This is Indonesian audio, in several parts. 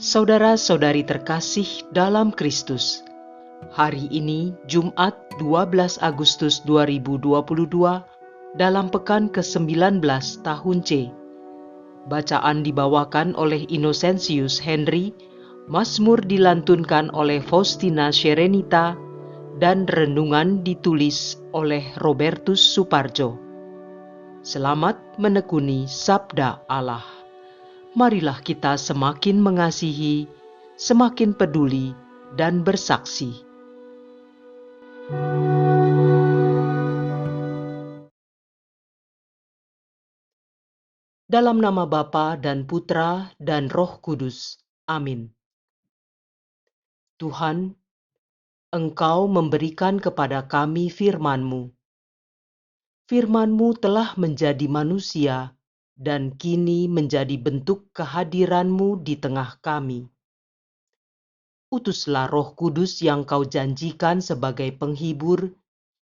Saudara-saudari terkasih dalam Kristus, hari ini Jumat 12 Agustus 2022 dalam pekan ke-19 tahun C. Bacaan dibawakan oleh Innocentius Henry, Mazmur dilantunkan oleh Faustina Sherenita, dan renungan ditulis oleh Robertus Suparjo. Selamat menekuni Sabda Allah. Marilah kita semakin mengasihi, semakin peduli, dan bersaksi. Dalam nama Bapa dan Putra dan Roh Kudus. Amin. Tuhan, Engkau memberikan kepada kami firman-Mu. Firman-Mu telah menjadi manusia dan kini menjadi bentuk kehadiran-Mu di tengah kami. Utuslah Roh Kudus yang Kau janjikan sebagai penghibur,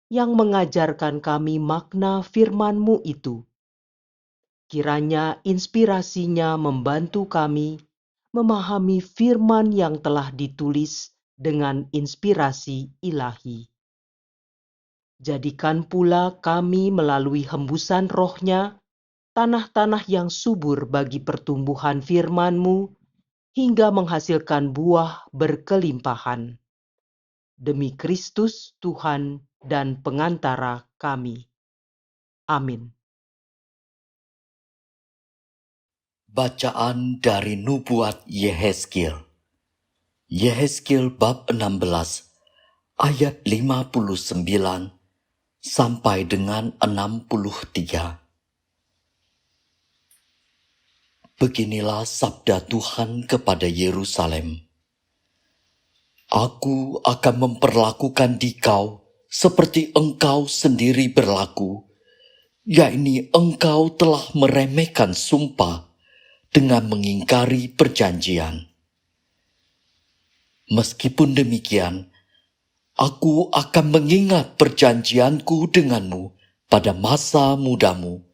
yang mengajarkan kami makna firman-Mu itu. Kiranya inspirasinya membantu kami memahami firman yang telah ditulis dengan inspirasi ilahi. Jadikan pula kami melalui hembusan roh-Nya, tanah-tanah yang subur bagi pertumbuhan firman-Mu, hingga menghasilkan buah berkelimpahan. Demi Kristus Tuhan dan pengantara kami. Amin. Bacaan dari Nubuat Yehezkiel. Yehezkiel bab 16 ayat 59 sampai dengan 63. Beginilah sabda Tuhan kepada Yerusalem. Aku akan memperlakukan dikau seperti engkau sendiri berlaku, yakni engkau telah meremehkan sumpah dengan mengingkari perjanjian. Meskipun demikian, aku akan mengingat perjanjianku denganmu pada masa mudamu,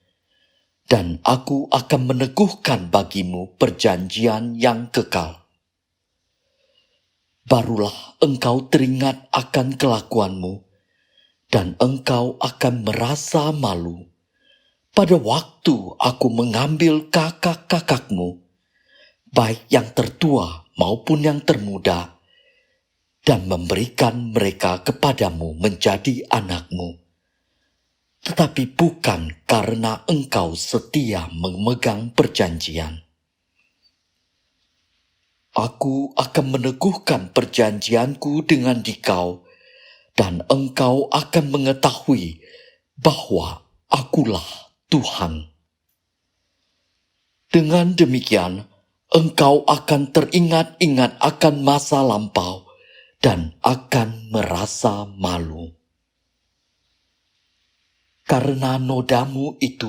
dan aku akan meneguhkan bagimu perjanjian yang kekal. Barulah engkau teringat akan kelakuanmu, dan engkau akan merasa malu pada waktu aku mengambil kakak-kakakmu, baik yang tertua maupun yang termuda, dan memberikan mereka kepadamu menjadi anakmu. Tetapi bukan karena engkau setia memegang perjanjian. Aku akan meneguhkan perjanjianku dengan dikau, dan engkau akan mengetahui bahwa akulah Tuhan. Dengan demikian, engkau akan teringat-ingat akan masa lampau dan akan merasa malu. Karena nodamu itu,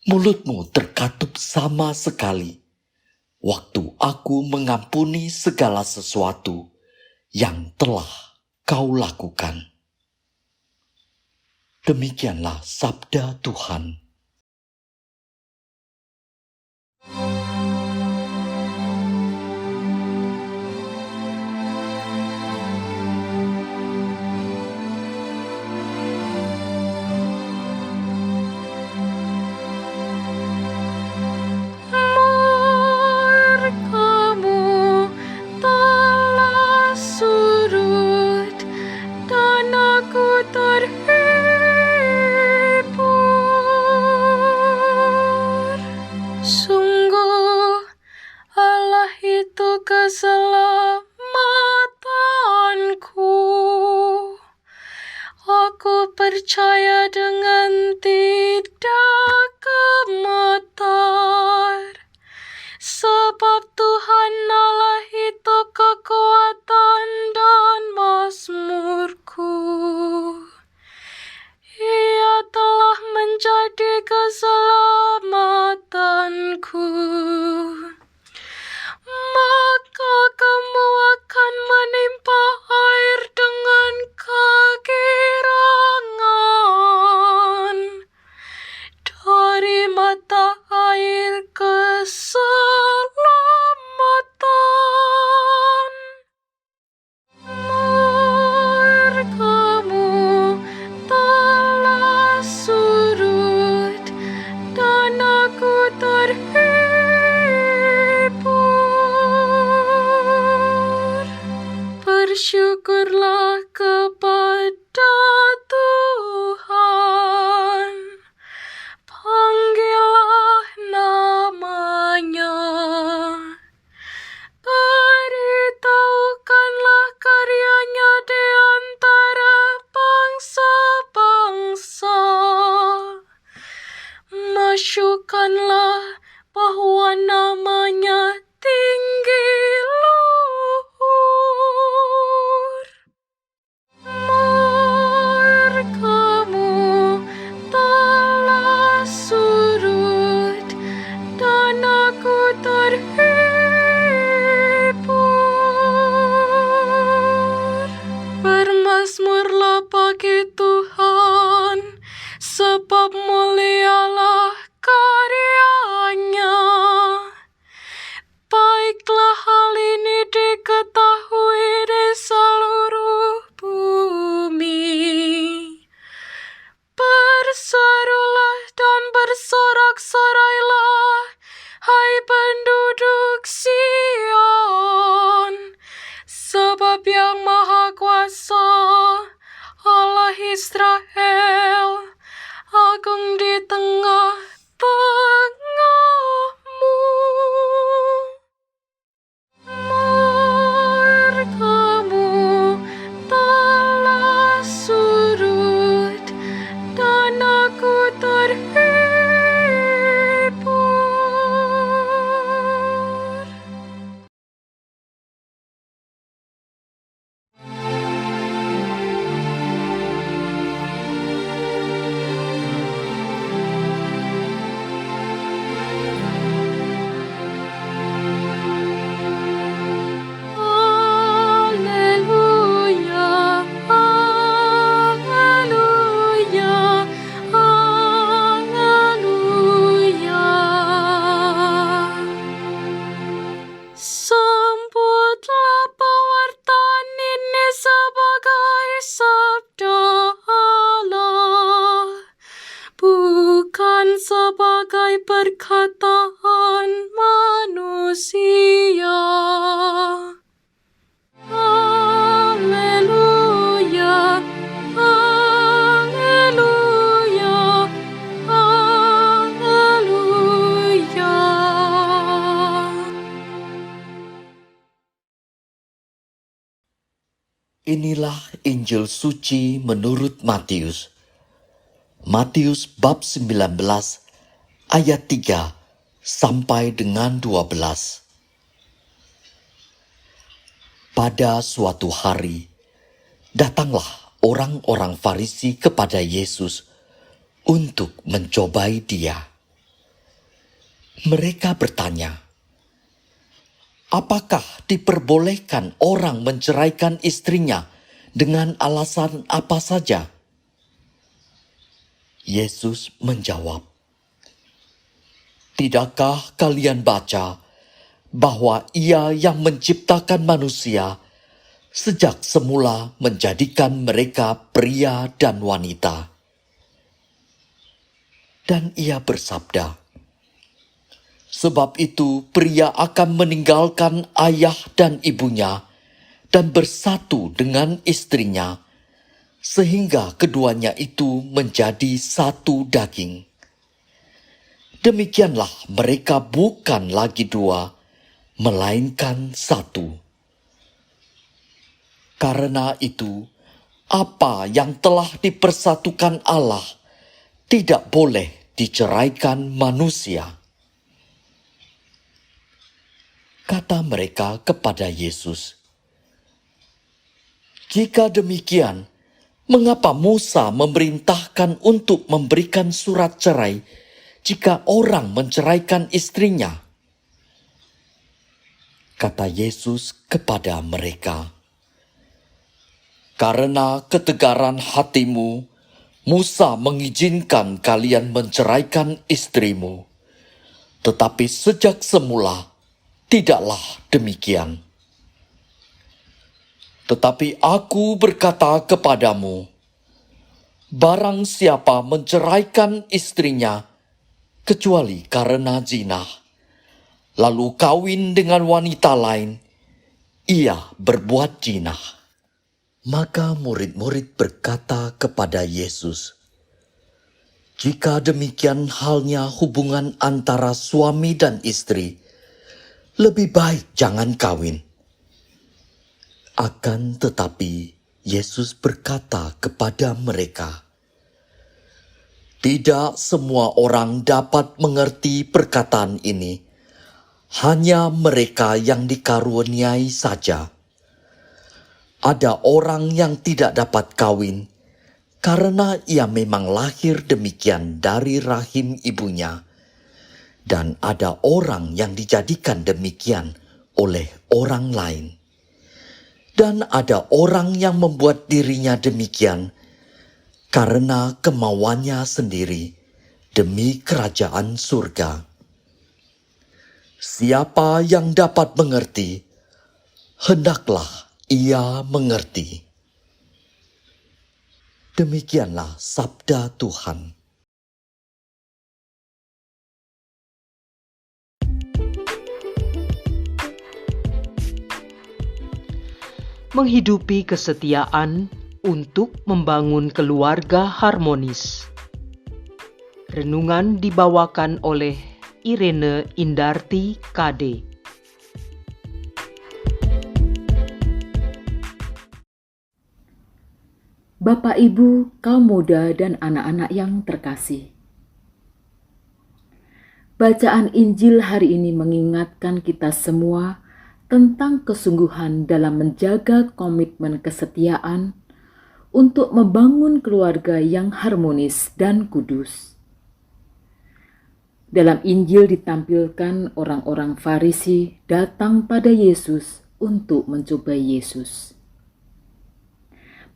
mulutmu terkatup sama sekali, waktu aku mengampuni segala sesuatu yang telah kau lakukan. Demikianlah sabda Tuhan. Aku percaya dengan tidak gemetar, sebab Tuhan Allah itu kekuatan dan mazmurku. Ia telah menjadi keselamatanku. Maka kamu akan menimpa air dengan kegirangan dari mata air keselamatan. masyukanlah bahwa namanya tinggi luhur. Murkamu telah surut dan aku terhibur. Bermazmurlah bagi Tuhan, sebab mulialah karyanya. Baiklah hal ini diketahui di seluruh bumi. Berserulah dan bersorak-sorailah, hai penduduk Sion, sebab Yang Maha Kuasa, Allah Israel, agung di tengah-tengahmu. Murkamu telah surut dan aku terhibur. Haleluya, haleluya, haleluya. Sambutlah pewartaan ini sebagai sabda Allah, bukan sebagai perkataan manusia. Haleluya, haleluya, haleluya. Inilah Injil suci menurut Matius. Matius bab 19 ayat 3 sampai dengan 12. Pada suatu hari, datanglah orang-orang Farisi kepada Yesus untuk mencobai dia. Mereka bertanya, apakah diperbolehkan orang menceraikan istrinya dengan alasan apa saja? Yesus menjawab, tidakkah kalian baca bahwa Ia yang menciptakan manusia sejak semula menjadikan mereka pria dan wanita? Dan Ia bersabda, sebab itu pria akan meninggalkan ayah dan ibunya dan bersatu dengan istrinya, sehingga keduanya itu menjadi satu daging. Demikianlah mereka bukan lagi dua, melainkan satu. Karena itu, apa yang telah dipersatukan Allah tidak boleh diceraikan manusia. Kata mereka kepada Yesus, jika demikian, mengapa Musa memerintahkan untuk memberikan surat cerai jika orang menceraikan istrinya? Kata Yesus kepada mereka, karena ketegaran hatimu, Musa mengizinkan kalian menceraikan istrimu. Tetapi sejak semula, tidaklah demikian. Tetapi aku berkata kepadamu, barang siapa menceraikan istrinya, kecuali karena zina, lalu kawin dengan wanita lain, ia berbuat zina. Maka murid-murid berkata kepada Yesus, jika demikian halnya hubungan antara suami dan istri, lebih baik jangan kawin. Akan tetapi Yesus berkata kepada mereka, Tidak semua orang dapat mengerti perkataan ini, hanya mereka yang dikaruniai saja. Ada orang yang tidak dapat kawin karena ia memang lahir demikian dari rahim ibunya, dan ada orang yang dijadikan demikian oleh orang lain. Dan ada orang yang membuat dirinya demikian karena kemauannya sendiri demi kerajaan surga. Siapa yang dapat mengerti, hendaklah ia mengerti. Demikianlah sabda Tuhan. Menghidupi kesetiaan untuk membangun keluarga harmonis. Renungan dibawakan oleh Irene Indarti KD. Bapak, Ibu, kaum muda, dan anak-anak yang terkasih. Bacaan Injil hari ini mengingatkan kita semua tentang kesungguhan dalam menjaga komitmen kesetiaan untuk membangun keluarga yang harmonis dan kudus. Dalam Injil ditampilkan orang-orang Farisi datang pada Yesus untuk mencobai Yesus.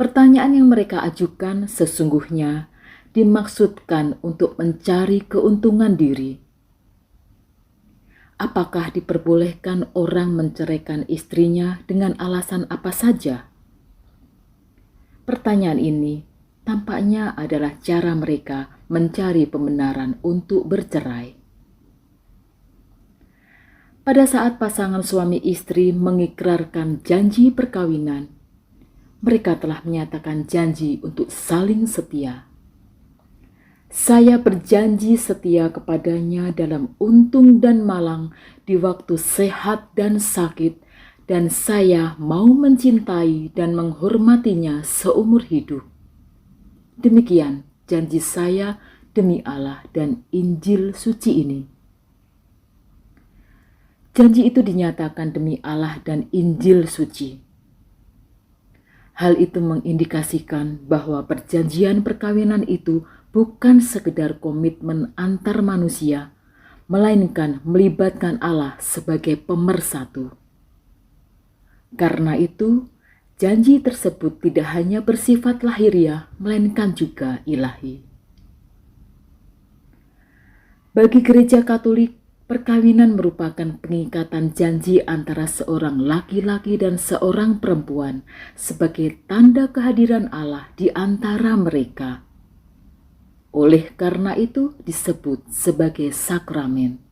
Pertanyaan yang mereka ajukan sesungguhnya dimaksudkan untuk mencari keuntungan diri. Apakah diperbolehkan orang menceraikan istrinya dengan alasan apa saja? Pertanyaan ini tampaknya adalah cara mereka mencari pembenaran untuk bercerai. Pada saat pasangan suami istri mengikrarkan janji perkawinan, mereka telah menyatakan janji untuk saling setia. Saya berjanji setia kepadanya dalam untung dan malang, di waktu sehat dan sakit, dan saya mau mencintai dan menghormatinya seumur hidup. Demikian janji saya demi Allah dan Injil suci ini. Janji itu dinyatakan demi Allah dan Injil suci. Hal itu mengindikasikan bahwa perjanjian perkawinan itu bukan sekedar komitmen antar manusia, melainkan melibatkan Allah sebagai pemersatu. Karena itu, janji tersebut tidak hanya bersifat lahiriah, melainkan juga ilahi. Bagi Gereja Katolik, perkawinan merupakan pengikatan janji antara seorang laki-laki dan seorang perempuan sebagai tanda kehadiran Allah di antara mereka. Oleh karena itu disebut sebagai sakramen.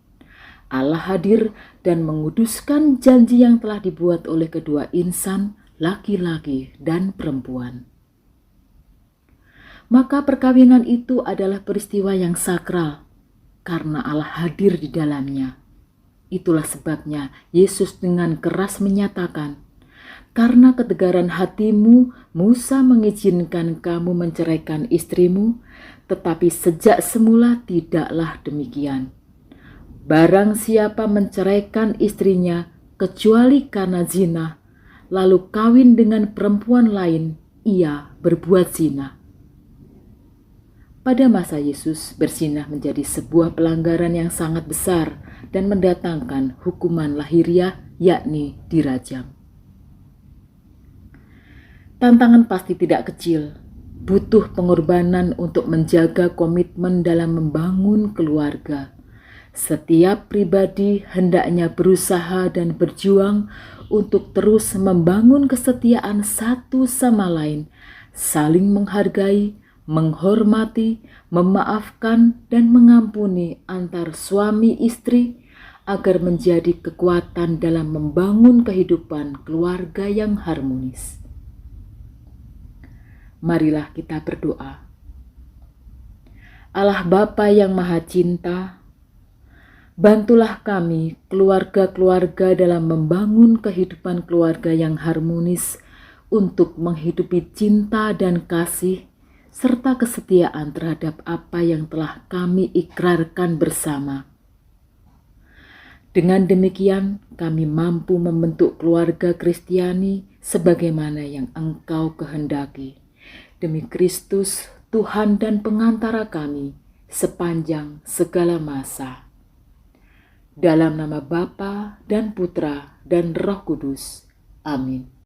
Allah hadir dan menguduskan janji yang telah dibuat oleh kedua insan, laki-laki dan perempuan. Maka perkawinan itu adalah peristiwa yang sakral karena Allah hadir di dalamnya. Itulah sebabnya Yesus dengan keras menyatakan, "Karena ketegaran hatimu, Musa mengizinkan kamu menceraikan istrimu, tetapi sejak semula tidaklah demikian. Barang siapa menceraikan istrinya kecuali karena zina, lalu kawin dengan perempuan lain, ia berbuat zina." Pada masa Yesus, berzinah menjadi sebuah pelanggaran yang sangat besar dan mendatangkan hukuman lahiriah, yakni dirajam. Tantangan pasti tidak kecil, butuh pengorbanan untuk menjaga komitmen dalam membangun keluarga. Setiap pribadi hendaknya berusaha dan berjuang untuk terus membangun kesetiaan satu sama lain, saling menghargai, menghormati, memaafkan, dan mengampuni antar suami istri agar menjadi kekuatan dalam membangun kehidupan keluarga yang harmonis. Marilah kita berdoa. Allah Bapa yang Maha Cinta, bantulah kami keluarga-keluarga dalam membangun kehidupan keluarga yang harmonis untuk menghidupi cinta dan kasih serta kesetiaan terhadap apa yang telah kami ikrarkan bersama. Dengan demikian, kami mampu membentuk keluarga Kristiani sebagaimana yang Engkau kehendaki. Demi Kristus, Tuhan dan pengantara kami, sepanjang segala masa. Dalam nama Bapa dan Putra dan Roh Kudus. Amin.